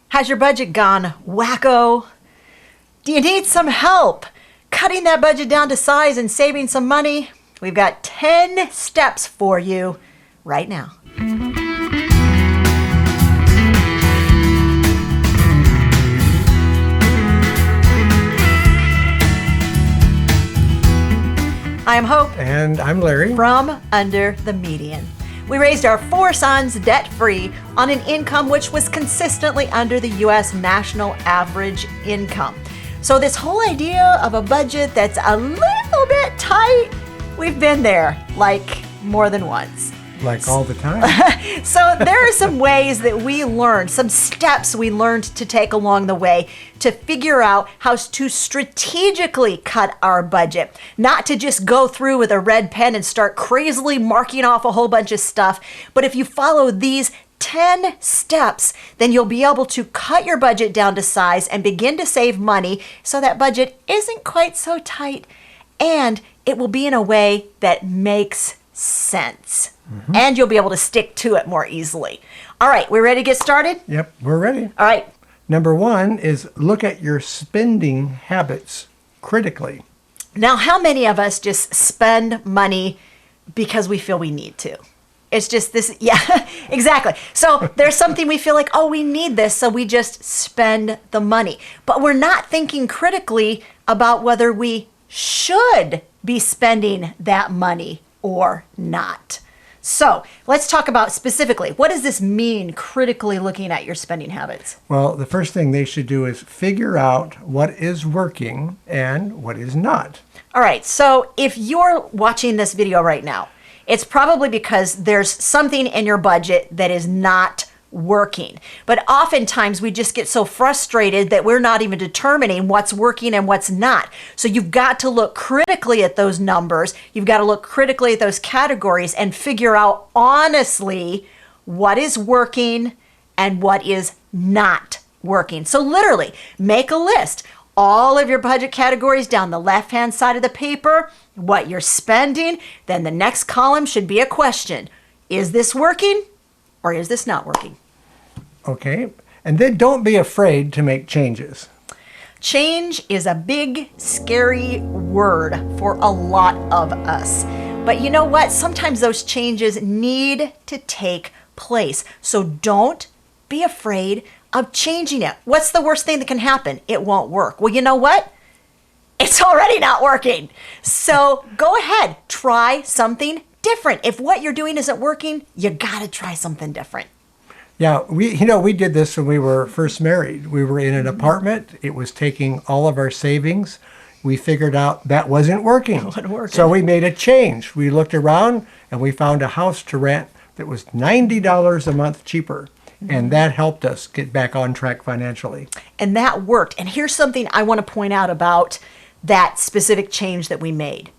Has your budget gone wacko? Do you need some help cutting that budget down to size and saving some money? We've got 10 steps for you right now. I'm Hope. And I'm Larry. From Under the Median. We raised our 4 sons debt-free on an income which was consistently under the U.S. national average income. So this whole idea of a budget that's a little bit tight, we've been there like more than once. Like all the time. So there are some ways that we learned, some steps we learned to take along the way to figure out how to strategically cut our budget. Not to just go through with a red pen and start crazily marking off a whole bunch of stuff, but if you follow these 10 steps, then you'll be able to cut your budget down to size and begin to save money so that budget isn't quite so tight, and it will be in a way that makes sense. Mm-hmm. And you'll be able to stick to it more easily. All right, we ready to get started? Yep, we're ready. All right. Number 1 is look at your spending habits critically. Now, how many of us just spend money because we feel we need to? It's just this, yeah, exactly. So there's something we feel like, oh, we need this, so we just spend the money. But we're not thinking critically about whether we should be spending that money or not. So let's talk about specifically, what does this mean, critically looking at your spending habits? Well, the first thing they should do is figure out what is working and what is not. All right, so if you're watching this video right now, it's probably because there's something in your budget that is not working. But oftentimes we just get so frustrated that we're not even determining what's working and what's not. So you've got to look critically at those numbers. You've got to look critically at those categories and figure out honestly what is working and what is not working. So literally make a list. All of your budget categories down the left-hand side of the paper, what you're spending. Then the next column should be a question. Is this working? Or is this not working? Okay. And then don't be afraid to make changes. Change is a big, scary word for a lot of us. But you know what? Sometimes those changes need to take place. So don't be afraid of changing it. What's the worst thing that can happen? It won't work. Well, you know what? It's already not working. So go ahead, try something different. If what you're doing isn't working, you got to try something different. Yeah, we did this when we were first married. We were in an apartment. It was taking all of our savings. We figured out that wasn't working. So we made a change. We looked around and we found a house to rent that was $90 a month cheaper. And that helped us get back on track financially. And that worked. And here's something I want to point out about that specific change that we made.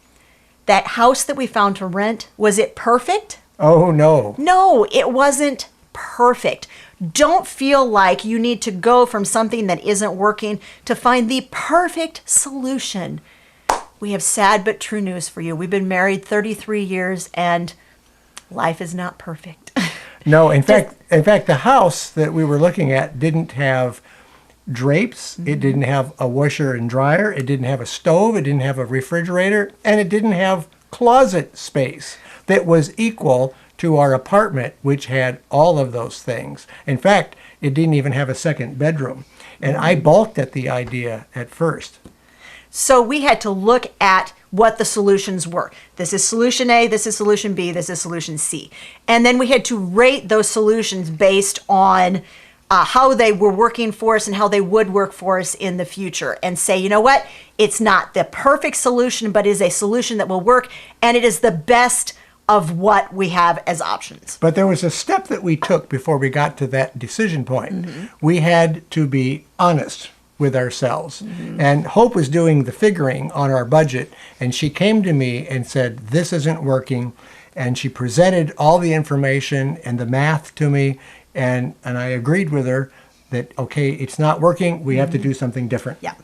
That house that we found to rent, was it perfect? Oh, no. No, it wasn't perfect. Don't feel like you need to go from something that isn't working to find the perfect solution. We have sad but true news for you. We've been married 33 years and life is not perfect. No, in fact, the house that we were looking at didn't have drapes. Mm-hmm. It didn't have a washer and dryer. It didn't have a stove. It didn't have a refrigerator. And it didn't have closet space that was equal to our apartment, which had all of those things. In fact, it didn't even have a second bedroom. And I balked at the idea at first. So we had to look at what the solutions were. This is solution A, this is solution B, this is solution C. And then we had to rate those solutions based on how they were working for us and how they would work for us in the future, and say, you know what, it's not the perfect solution, but it is a solution that will work, and it is the best of what we have as options. But there was a step that we took before we got to that decision point. Mm-hmm. We had to be honest with ourselves. Mm-hmm. And Hope was doing the figuring on our budget, and she came to me and said, this isn't working. And she presented all the information and the math to me, and I agreed with her that, okay, it's not working, we have to do something different. Yeah.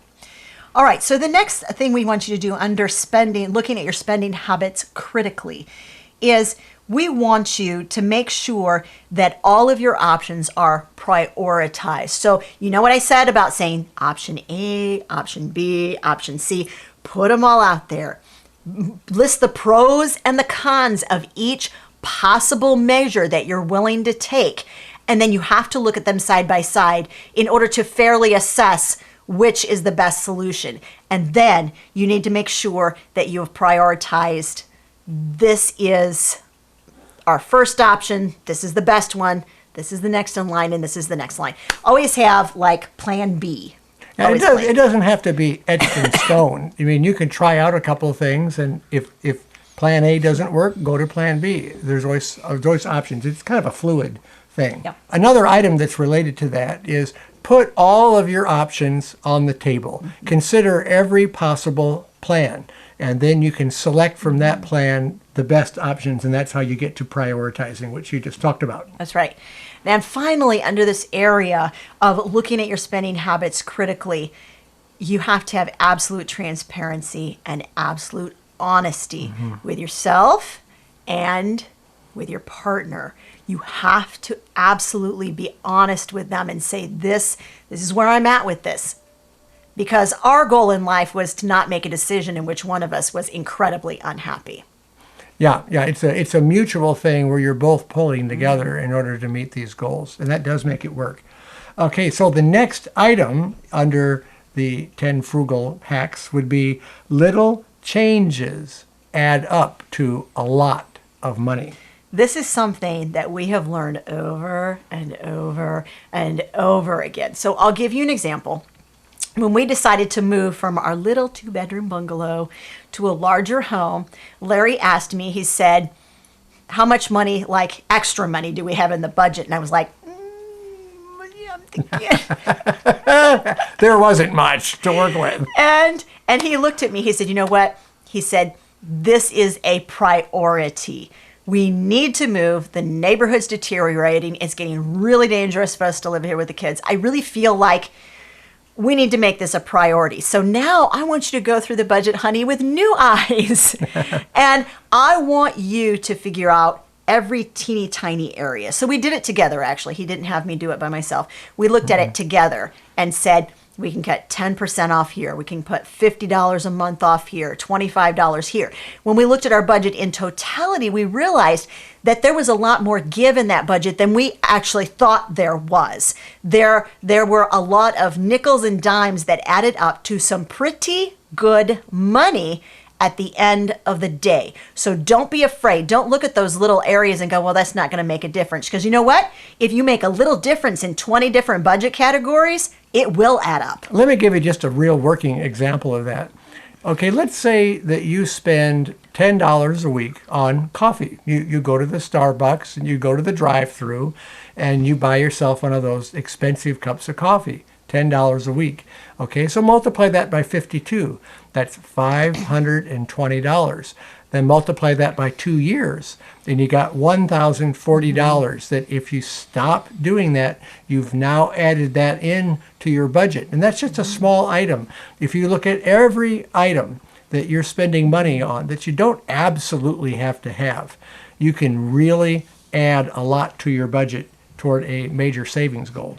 All right, so the next thing we want you to do under spending, looking at your spending habits critically, is we want you to make sure that all of your options are prioritized. So you know what I said about saying option A, option B, option C, put them all out there. List the pros and the cons of each possible measure that you're willing to take. And then you have to look at them side by side in order to fairly assess which is the best solution. And then you need to make sure that you have prioritized, this is our first option, this is the best one, this is the next in line, and this is the next line. Always have like plan B. And it doesn't have to be etched in stone. I mean, you can try out a couple of things, and if plan A doesn't work, go to plan B. There's always options. It's kind of a fluid thing. Yep. Another item that's related to that is put all of your options on the table. Mm-hmm. Consider every possible plan, and then you can select from that plan the best options, and that's how you get to prioritizing, which you just talked about. That's right. And finally, under this area of looking at your spending habits critically, you have to have absolute transparency and absolute honesty with yourself and with your partner. You have to absolutely be honest with them and say, this is where I'm at with this. Because our goal in life was to not make a decision in which one of us was incredibly unhappy. Yeah, it's a mutual thing where you're both pulling together in order to meet these goals, and that does make it work. Okay, so the next item under the 10 frugal hacks would be little changes add up to a lot of money. This is something that we have learned over and over and over again. So I'll give you an example. When we decided to move from our little 2-bedroom bungalow to a larger home, Larry asked me, he said, how much money, like extra money, do we have in the budget? And I was like, yeah, I'm thinking. There wasn't much to work with. And he looked at me, he said, you know what? He said, this is a priority. We need to move. The neighborhood's deteriorating. It's getting really dangerous for us to live here with the kids. I really feel like we need to make this a priority. So now I want you to go through the budget, honey, with new eyes. And I want you to figure out every teeny tiny area. So we did it together, actually. He didn't have me do it by myself. We looked at it together and said, we can cut 10% off here. We can put $50 a month off here, $25 here. When we looked at our budget in totality, we realized that there was a lot more give in that budget than we actually thought there was. There were a lot of nickels and dimes that added up to some pretty good money at the end of the day. So don't be afraid. Don't look at those little areas and go, well, that's not going to make a difference. Because you know what? If you make a little difference in 20 different budget categories, it will add up. Let me give you just a real working example of that. Okay, let's say that you spend $10 a week on coffee. You go to the Starbucks and you go to the drive-thru and you buy yourself one of those expensive cups of coffee. $10 a week. Okay, so multiply that by 52. That's $520. Then multiply that by 2 years, and you got $1,040 that if you stop doing that, you've now added that in to your budget. And that's just a small item. If you look at every item that you're spending money on that you don't absolutely have to have, you can really add a lot to your budget toward a major savings goal.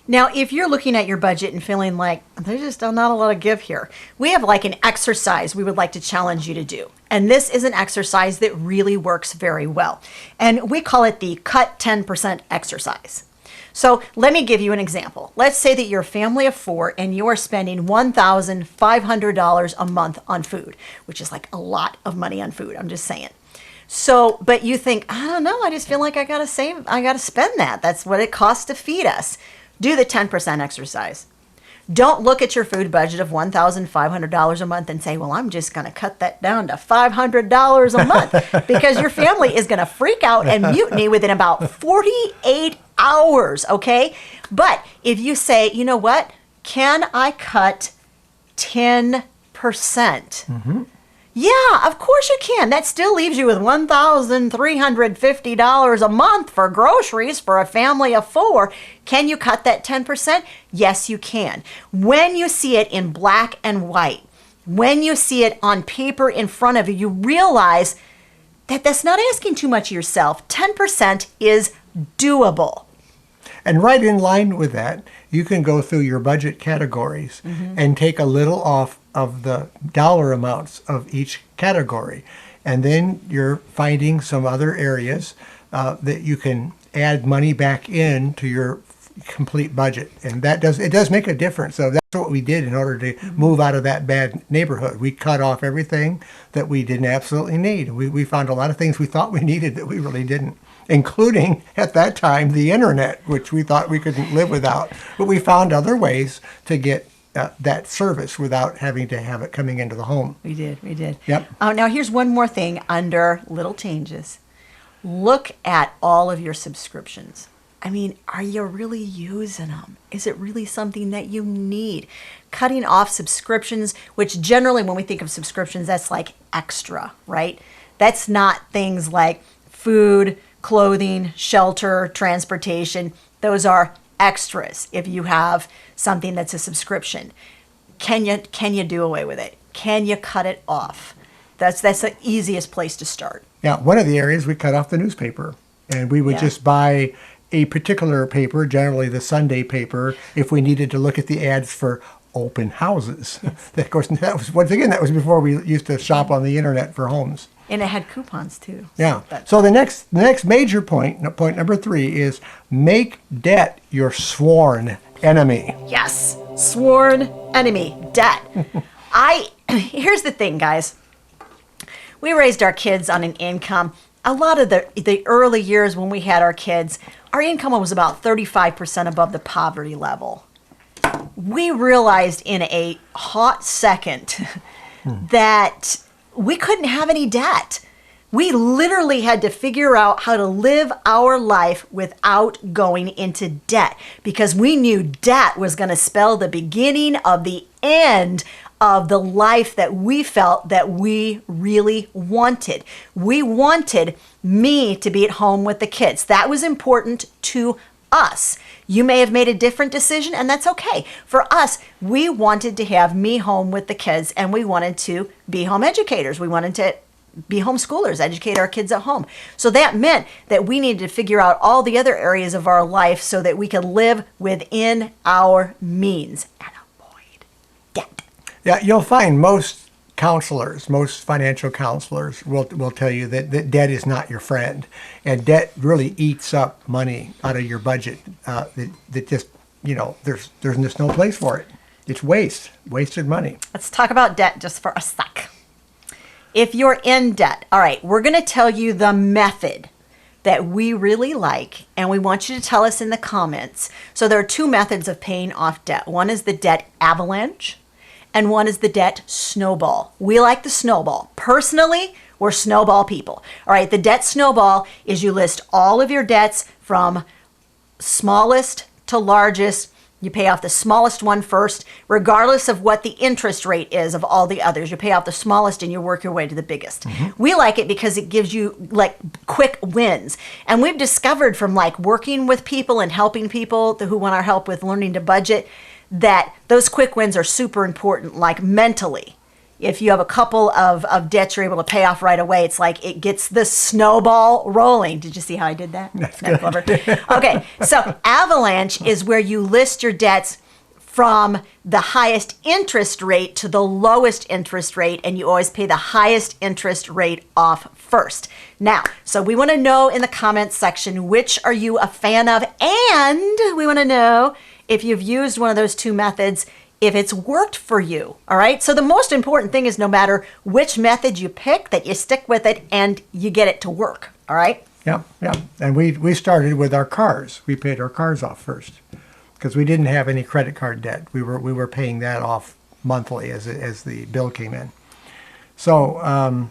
Now, if you're looking at your budget and feeling like there's just not a lot of give here, we have like an exercise we would like to challenge you to do. And this is an exercise that really works very well. And we call it the Cut 10% exercise. So let me give you an example. Let's say that you're a family of 4 and you are spending $1,500 a month on food, which is like a lot of money on food. I'm just saying. So, but you think, I don't know, I just feel like I got to spend that. That's what it costs to feed us. Do the 10% exercise. Don't look at your food budget of $1,500 a month and say, well, I'm just going to cut that down to $500 a month, because your family is going to freak out and mutiny within about 48 hours, okay? But if you say, you know what, can I cut 10%? Mm-hmm. Yeah, of course you can. That still leaves you with $1,350 a month for groceries for a family of 4. Can you cut that 10%? Yes, you can. When you see it in black and white, when you see it on paper in front of you, you realize that's not asking too much of yourself. 10% is doable. And right in line with that, you can go through your budget categories and take a little off of the dollar amounts of each category. And then you're finding some other areas that you can add money back in to your complete budget. And it does make a difference. So that's what we did in order to move out of that bad neighborhood. We cut off everything that we didn't absolutely need. We found a lot of things we thought we needed that we really didn't, including at that time the internet, which we thought we couldn't live without. But we found other ways to get that service without having to have it coming into the home. We did. Yep. Now here's one more thing under little changes. Look at all of your subscriptions. I mean, are you really using them? Is it really something that you need? Cutting off subscriptions, which generally when we think of subscriptions, that's like extra, right? That's not things like food, clothing, shelter, transportation. Those are extras if you have something that's a subscription. Can you do away with it? Can you cut it off? That's the easiest place to start. Yeah, one of the areas we cut off the newspaper, and we would just buy a particular paper, generally the Sunday paper, if we needed to look at the ads for open houses. Of course, that was before we used to shop on the internet for homes. And it had coupons too. Yeah. So the next major point number 3, is make debt your sworn enemy. Yes, sworn enemy, debt. Here's the thing, guys. We raised our kids on an income. A lot of the early years when we had our kids, our income was about 35% above the poverty level. We realized in a hot second that we couldn't have any debt. We literally had to figure out how to live our life without going into debt, because we knew debt was going to spell the beginning of the end of the life that we felt that we really wanted. We wanted me to be at home with the kids. That was important to us. You may have made a different decision, and that's okay. For us, we wanted to have me home with the kids, and we wanted to be home educators. We wanted to be homeschoolers, educate our kids at home. So that meant that we needed to figure out all the other areas of our life so that we could live within our means and avoid debt. Yeah, you'll find most counselors, most financial counselors will tell you that debt is not your friend, and debt really eats up money out of your budget. That just, there's just no place for it. It's wasted money. Let's talk about debt just for a sec. If you're in debt, all right, we're going to tell you the method that we really like, and we want you to tell us in the comments. So there are 2 methods of paying off debt. One is the debt avalanche, and one is the debt snowball. We like the snowball. Personally, we're snowball people. All right, the debt snowball is you list all of your debts from smallest to largest. You pay off the smallest one first, regardless of what the interest rate is of all the others. You pay off the smallest and you work your way to the biggest. We like it because it gives you like quick wins. And we've discovered from like working with people and helping people who want our help with learning to budget that those quick wins are super important, like mentally. If you have a couple of debts you're able to pay off right away, it's like it gets the snowball rolling. Did you see how I did that? That's good. Clever? Okay, so avalanche is where you list your debts from the highest interest rate to the lowest interest rate, and you always pay the highest interest rate off first. Now, so we want to know in the comments section, which are you a fan of? And we want to know if you've used one of those 2 methods, if it's worked for you, all right? So the most important thing is no matter which method you pick, that you stick with it and you get it to work, all right? Yeah. And we started with our cars. We paid our cars off first because we didn't have any credit card debt. We were paying that off monthly as the bill came in. So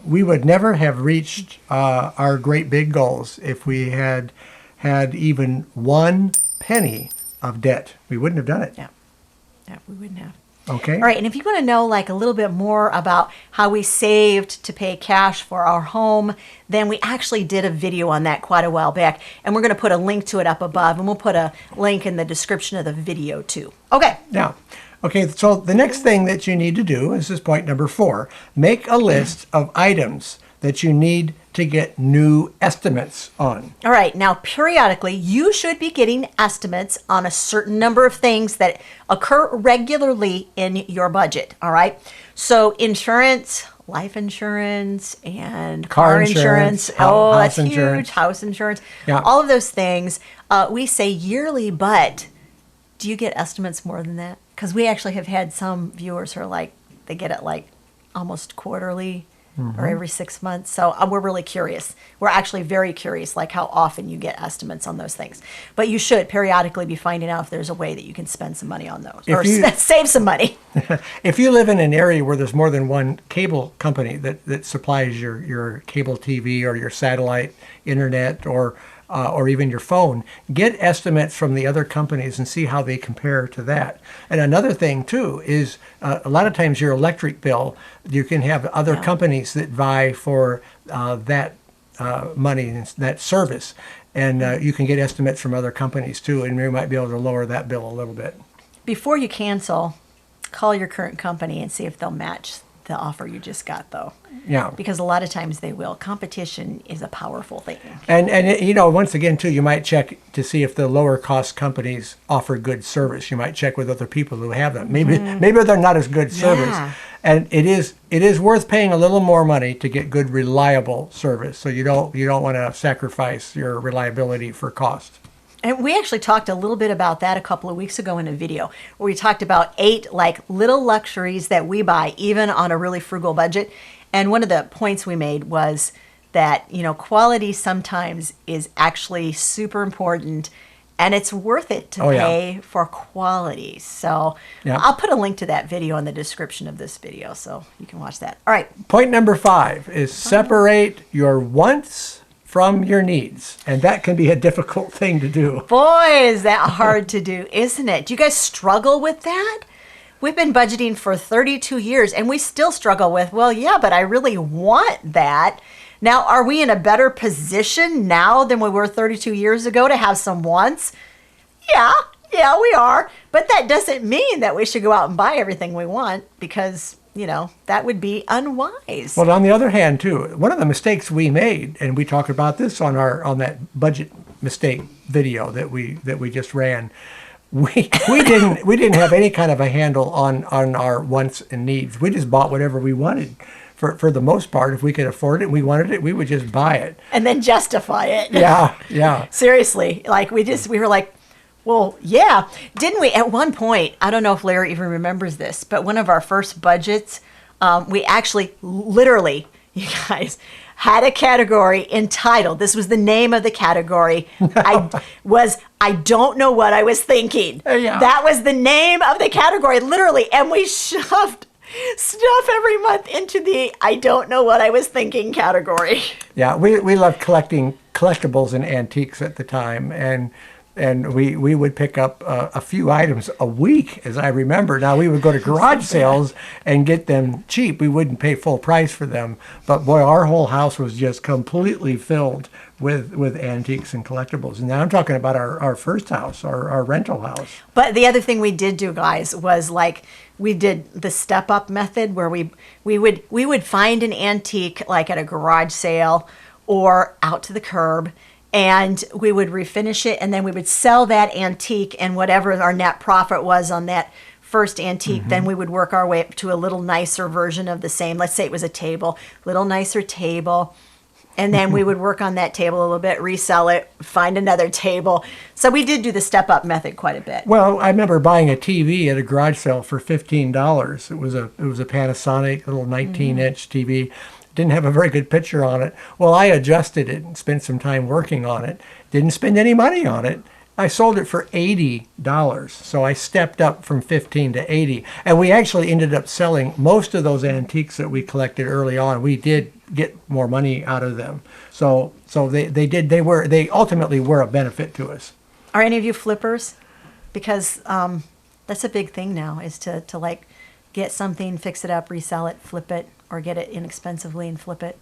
we would never have reached our great big goals if we had even 1 penny of debt. We wouldn't have done it. Yeah, we wouldn't have. Okay. All right, and if you want to know like a little bit more about how we saved to pay cash for our home, then we actually did a video on that quite a while back, and we're going to put a link to it up above, and we'll put a link in the description of the video too. Okay. Yeah. Okay, so the next thing that you need to do, this is point number 4, make a list of items that you need to get new estimates on. All right, now periodically you should be getting estimates on a certain number of things that occur regularly in your budget. All right, so insurance, life insurance, and car insurance. Oh, house that's insurance. huge. House insurance. Yeah. All of those things. We say yearly, but do you get estimates more than that? Because we actually have had some viewers who are like, they get it like almost quarterly or every 6 months. So we're really curious. We're actually very curious, like how often you get estimates on those things. But you should periodically be finding out if there's a way that you can spend some money on those or save some money. If you live in an area where there's more than one cable company that supplies your cable TV or your satellite internet or even your phone, get estimates from the other companies and see how they compare to that. And another thing too is a lot of times your electric bill, you can have other companies that vie for that money and that service. And you can get estimates from other companies too, and you might be able to lower that bill a little bit. Before you cancel, call your current company and see if they'll match the offer you just got, though. Yeah. Because a lot of times they will. Competition is a powerful thing. And you know, once again, too, you might check to see if the lower cost companies offer good service. You might check with other people who have them. Maybe they're not as good service. Yeah. And it is worth paying a little more money to get good, reliable service. So you don't want to sacrifice your reliability for cost. And we actually talked a little bit about that a couple of weeks ago in a video where we talked about 8 like little luxuries that we buy even on a really frugal budget. And one of the points we made was that, you know, quality sometimes is actually super important and it's worth it to pay for quality. So I'll put a link to that video in the description of this video so you can watch that. All right. Point number 5 is separate your wants from your needs. And that can be a difficult thing to do. Boy, is that hard to do, isn't it? Do you guys struggle with that? We've been budgeting for 32 years and we still struggle with, well, yeah, but I really want that. Now, are we in a better position now than we were 32 years ago to have some wants? Yeah, we are. But that doesn't mean that we should go out and buy everything we want because, you know, that would be unwise. Well, on the other hand, too, one of the mistakes we made, and we talk about this on that budget mistake video that we just ran, we didn't have any kind of a handle on our wants and needs. We just bought whatever we wanted. For the most part, if we could afford it and we wanted it, we would just buy it. And then justify it. Yeah. Seriously, like we were like, well, yeah. Didn't we at one point, I don't know if Larry even remembers this, but one of our first budgets, we actually literally, you guys, had a category entitled, this was the name of the category, I don't know what I was thinking. Yeah. That was the name of the category, literally, and we shoved stuff every month into the I don't know what I was thinking category. Yeah, we loved collecting collectibles and antiques at the time, and we would pick up a few items a week, as I remember. Now, we would go to garage sales and get them cheap. We wouldn't pay full price for them. But boy, our whole house was just completely filled with antiques and collectibles. And now I'm talking about our first house, our rental house. But the other thing we did do, guys, was like we did the step-up method where we would find an antique like at a garage sale or out to the curb, and we would refinish it, and then we would sell that antique, and whatever our net profit was on that first antique, then we would work our way up to a little nicer version of the same. Let's say it was a table, little nicer table. And then we would work on that table a little bit, resell it, find another table. So we did do the step-up method quite a bit. Well, I remember buying a TV at a garage sale for $15. It was a Panasonic little 19-inch TV. Didn't have a very good picture on it. Well, I adjusted it and spent some time working on it. Didn't spend any money on it. I sold it for $80. So I stepped up from 15 to 80. And we actually ended up selling most of those antiques that we collected early on. We did get more money out of them. So they ultimately were a benefit to us. Are any of you flippers? Because that's a big thing now, is to like get something, fix it up, resell it, flip it, or get it inexpensively and flip it.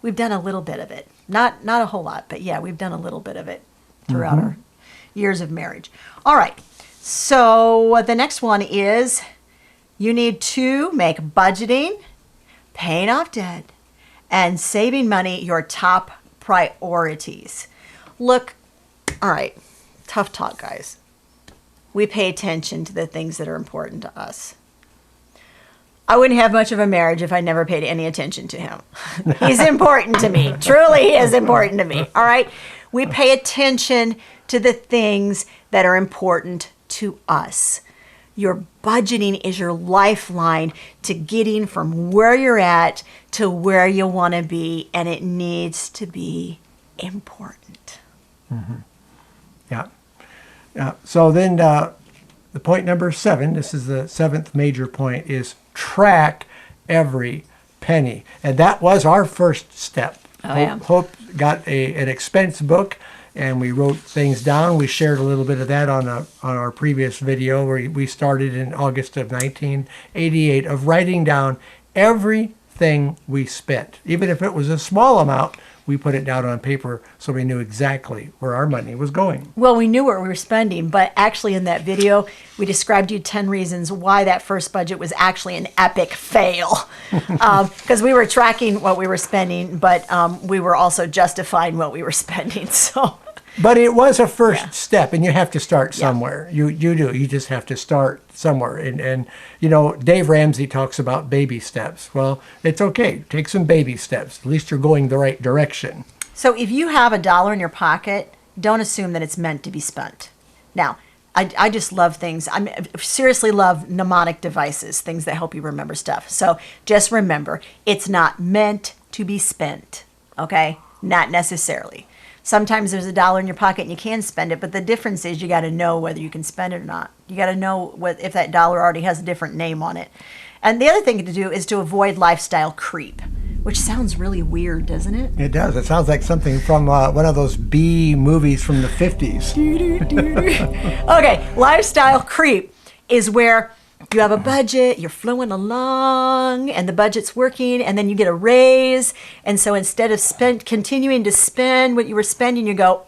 We've done a little bit of it. Not a whole lot, but yeah, we've done a little bit of it throughout our years of marriage. All right. So the next one is you need to make budgeting, paying off debt, and saving money your top priorities. Look, all right, tough talk, guys. We pay attention to the things that are important to us. I wouldn't have much of a marriage if I never paid any attention to him. He's important to me. Truly, he is important to me. All right? We pay attention to the things that are important to us. Your budgeting is your lifeline to getting from where you're at to where you want to be, and it needs to be important. Mm-hmm. Yeah. So then the point number 7, this is the 7th major point, is track every penny. And that was our first step. Hope got an expense book, and we wrote things down. We shared a little bit of that on our previous video where we started in August of 1988 of writing down everything we spent. Even if it was a small amount, we put it down on paper so we knew exactly where our money was going. Well, we knew what we were spending, but actually in that video, we described you 10 reasons why that first budget was actually an epic fail. Because we were tracking what we were spending, but we were also justifying what we were spending. So, but it was a first step, and you have to start somewhere. You do. You just have to start somewhere. And you know, Dave Ramsey talks about baby steps. Well, it's okay. Take some baby steps. At least you're going the right direction. So if you have $1 in your pocket, don't assume that it's meant to be spent. Now, I just love things. I seriously love mnemonic devices, things that help you remember stuff. So just remember, it's not meant to be spent, okay? Not necessarily. Sometimes there's $1 in your pocket and you can spend it, but the difference is you got to know whether you can spend it or not. You got to know if that dollar already has a different name on it. And the other thing to do is to avoid lifestyle creep, which sounds really weird, doesn't it? It does. It sounds like something from one of those B movies from the 50s. Okay, lifestyle creep is where you have a budget, you're flowing along, and the budget's working, and then you get a raise. And so instead of continuing to spend what you were spending, you go,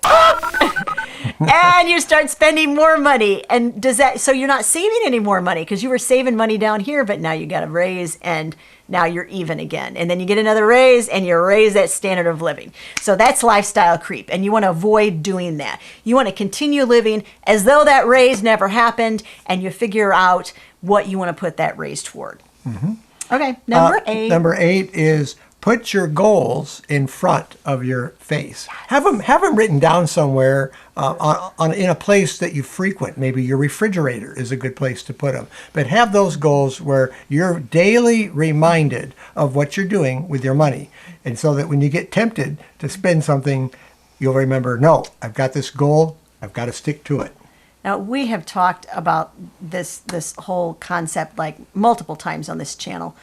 and you start spending more money. And so you're not saving any more money because you were saving money down here, but now you got a raise and now you're even again. And then you get another raise and you raise that standard of living. So that's lifestyle creep, and you want to avoid doing that. You want to continue living as though that raise never happened, and you figure out what you want to put that raise toward. Mm-hmm. Okay, number 8. Number 8 is put your goals in front of your face. Have them written down somewhere in a place that you frequent. Maybe your refrigerator is a good place to put them. But have those goals where you're daily reminded of what you're doing with your money. And so that when you get tempted to spend something, you'll remember, no, I've got this goal. I've got to stick to it. Now, we have talked about this whole concept like multiple times on this channel,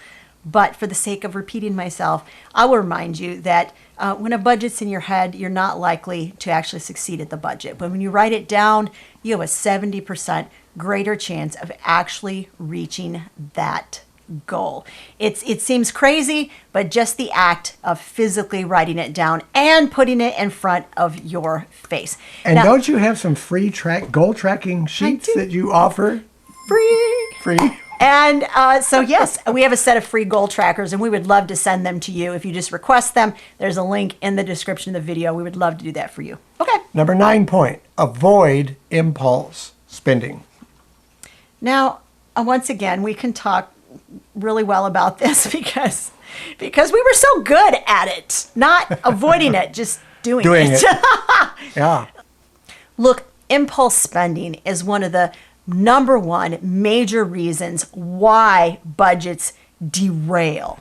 but for the sake of repeating myself, I will remind you that when a budget's in your head, you're not likely to actually succeed at the budget. But when you write it down, you have a 70% greater chance of actually reaching that goal. It seems crazy, but just the act of physically writing it down and putting it in front of your face. And now, don't you have some free goal tracking sheets that you offer? Free. And so, yes, we have a set of free goal trackers, and we would love to send them to you. If you just request them, there's a link in the description of the video. We would love to do that for you. Okay. Number 9 point, avoid impulse spending. Now, once again, we can talk really well about this because we were so good at it, not avoiding it, just doing it. Yeah. Look, impulse spending is one of the number 1 major reasons why budgets derail.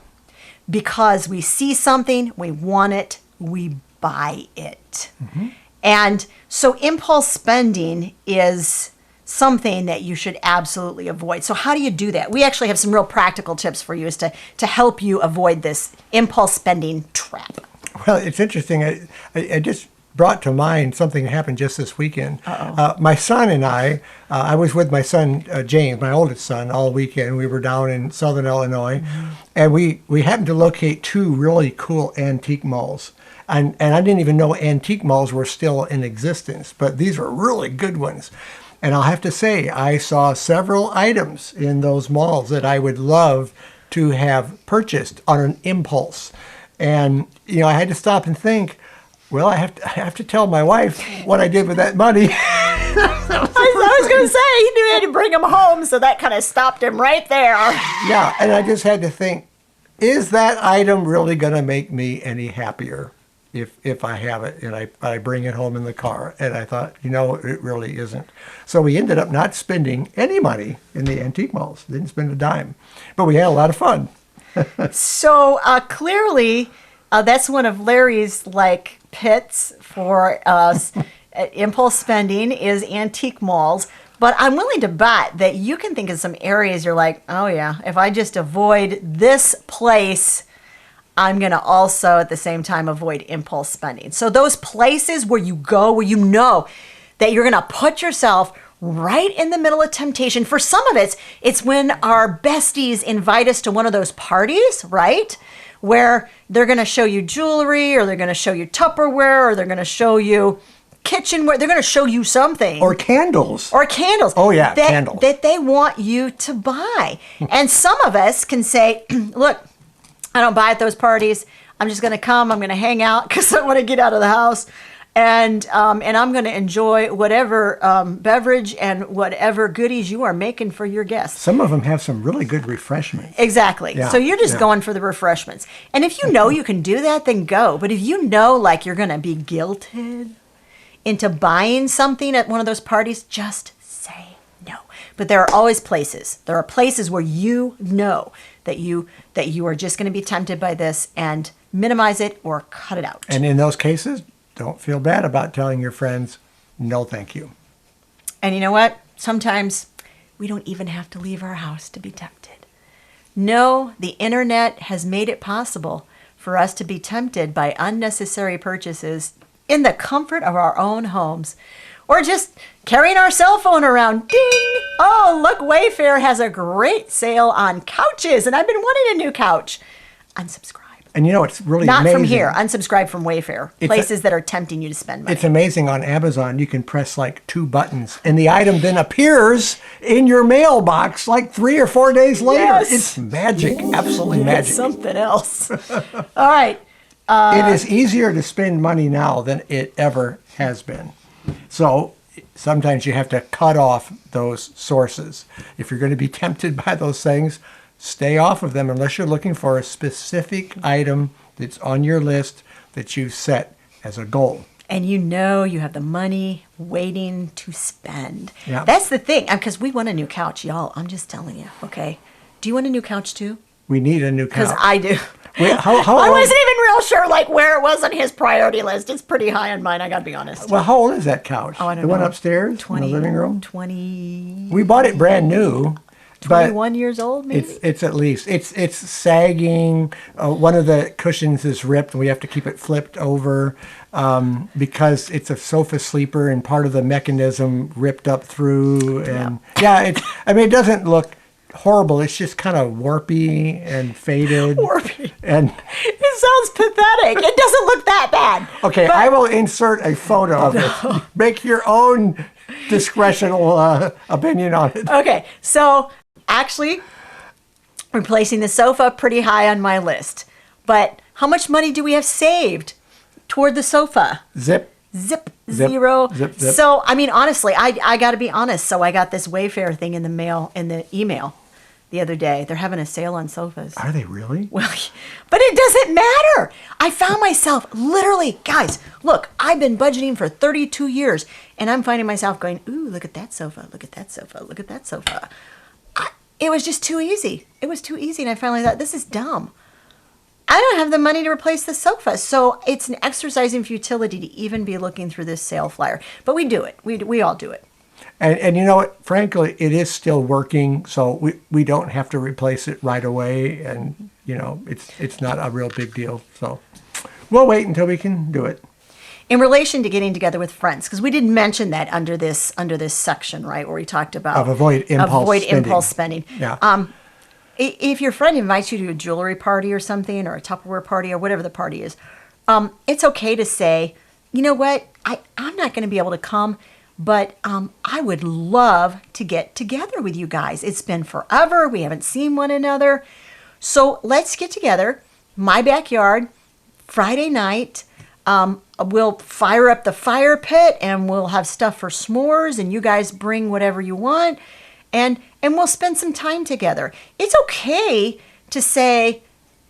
Because we see something, we want it, we buy it. Mm-hmm. And so impulse spending is something that you should absolutely avoid. So how do you do that? We actually have some real practical tips for you as to help you avoid this impulse spending trap. Well, it's interesting. I just brought to mind something that happened just this weekend. My son and I was with my son, James, my oldest son, all weekend. We were down in southern Illinois, mm-hmm. and we happened to locate 2 really cool antique malls. And I didn't even know antique malls were still in existence, but these were really good ones. And I'll have to say, I saw several items in those malls that I would love to have purchased on an impulse. And, I had to stop and think, well, I have to tell my wife what I did with that money. I was going to say, he knew he had to bring him home, so that kind of stopped him right there. Yeah, and I just had to think, is that item really going to make me any happier if I have it and I bring it home in the car? And I thought, it really isn't. So we ended up not spending any money in the antique malls. Didn't spend a dime. But we had a lot of fun. So clearly, that's one of Larry's pits for impulse spending is antique malls. But I'm willing to bet that you can think of some areas you're like, oh yeah, if I just avoid this place, I'm going to also at the same time avoid impulse spending. So those places where you go, where you know that you're going to put yourself right in the middle of temptation. For some of it's when our besties invite us to one of those parties, right? Where they're going to show you jewelry, or they're going to show you Tupperware, or they're going to show you kitchenware. They're going to show you something. Or candles. Oh, yeah, candles. That they want you to buy. And some of us can say, look, I don't buy at those parties. I'm just going to come. I'm going to hang out because I want to get out of the house. And I'm going to enjoy whatever beverage and whatever goodies you are making for your guests. Some of them have some really good refreshments. Exactly. Yeah, so you're just going for the refreshments. And if you know you can do that, then go. But if you know you're going to be guilted into buying something at one of those parties, just say no. But there are always places. There are places where you know that you are just going to be tempted by this, and minimize it or cut it out. And in those cases, don't feel bad about telling your friends, no, thank you. And you know what? Sometimes we don't even have to leave our house to be tempted. No, the internet has made it possible for us to be tempted by unnecessary purchases in the comfort of our own homes, or just carrying our cell phone around. Ding! Oh, look, Wayfair has a great sale on couches, and I've been wanting a new couch. Unsubscribe. And it's really Not amazing. from here. Unsubscribe from Wayfair. Places that are tempting you to spend money. It's amazing on Amazon. You can press 2 buttons, and the item then appears in your mailbox 3 or 4 days later. Yes. It's magic. Absolutely magic. It's something else. All right. It is easier to spend money now than it ever has been. So sometimes you have to cut off those sources. If you're going to be tempted by those things, stay off of them unless you're looking for a specific item that's on your list that you've set as a goal. And you have the money waiting to spend. Yeah. That's the thing, because we want a new couch, y'all. I'm just telling you, okay? Do you want a new couch too? We need a new couch. Because I do. Wait, how I old? wasn't even real sure where it was on his priority list. It's pretty high on mine, I gotta be honest. Well, how old is that couch? Oh, I don't the one know. upstairs 20, in the living room? 20... We bought it brand new. 21 years old, maybe? It's at least. It's sagging. One of the cushions is ripped, and we have to keep it flipped over because it's a sofa sleeper, and part of the mechanism ripped up through. And it doesn't look horrible. It's just kind of warpy and faded. Warpy. And it sounds pathetic. It doesn't look that bad. Okay, I will insert a photo of it. Make your own discretional opinion on it. Okay, so actually, replacing the sofa, pretty high on my list. But how much money do we have saved toward the sofa? Zip, zero. Zip. So, honestly, I got to be honest. So I got this Wayfair thing in the email the other day. They're having a sale on sofas. Are they really? Well, but it doesn't matter. I found myself literally, guys, look, I've been budgeting for 32 years, and I'm finding myself going, ooh, look at that sofa, look at that sofa, look at that sofa. It was just too easy. It was too easy, and I finally thought, this is dumb. I don't have the money to replace the sofa. So it's an exercise in futility to even be looking through this sale flyer. But we do it. We all do it. And you know what? Frankly, it is still working, so we don't have to replace it right away. And, it's not a real big deal. So we'll wait until we can do it. In relation to getting together with friends, because we did mention that under this section, right, where we talked about avoid impulse spending. Yeah. If your friend invites you to a jewelry party or something, or a Tupperware party, or whatever the party is, it's okay to say, you know what, I'm not going to be able to come, but I would love to get together with you guys. It's been forever. We haven't seen one another. So let's get together, my backyard, Friday night, we'll fire up the fire pit and we'll have stuff for s'mores, and you guys bring whatever you want, and we'll spend some time together. It's okay to say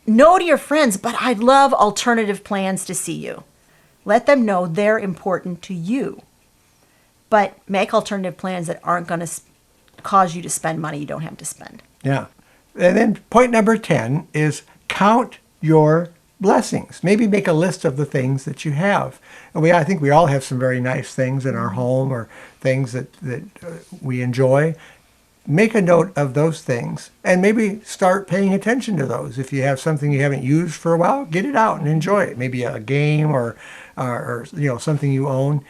no to your friends, but I'd love alternative plans to see you. Let them know they're important to you. But make alternative plans that aren't going to cause you to spend money you don't have to spend. Yeah. And then point number 10 is count your blessings. Maybe make a list of the things that you have. And I think we all have some very nice things in our home or things that we enjoy. Make a note of those things and maybe start paying attention to those. If you have something you haven't used for a while, get it out and enjoy it. Maybe a game or something you own.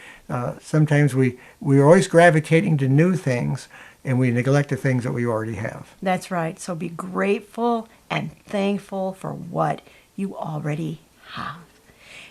Sometimes we're always gravitating to new things and we neglect the things that we already have. That's right. So be grateful and thankful for what you already have.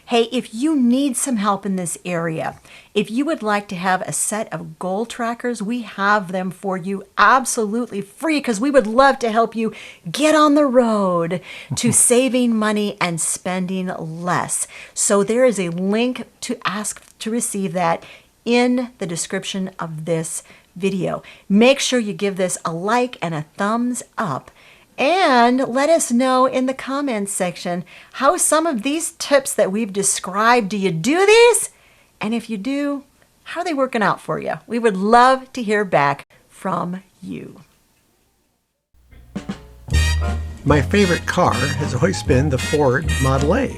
Hey, if you need some help in this area, if you would like to have a set of goal trackers, we have them for you absolutely free, because we would love to help you get on the road to saving money and spending less. So there is a link to ask to receive that in the description of this video. Make sure you give this a like and a thumbs up. And let us know in the comments section how some of these tips that we've described, do you do these? And if you do, how are they working out for you? We would love to hear back from you. My favorite car has always been the Ford Model A.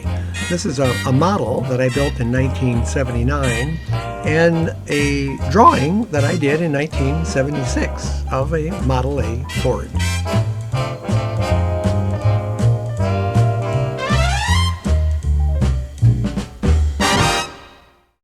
This is a model that I built in 1979 and a drawing that I did in 1976 of a Model A Ford.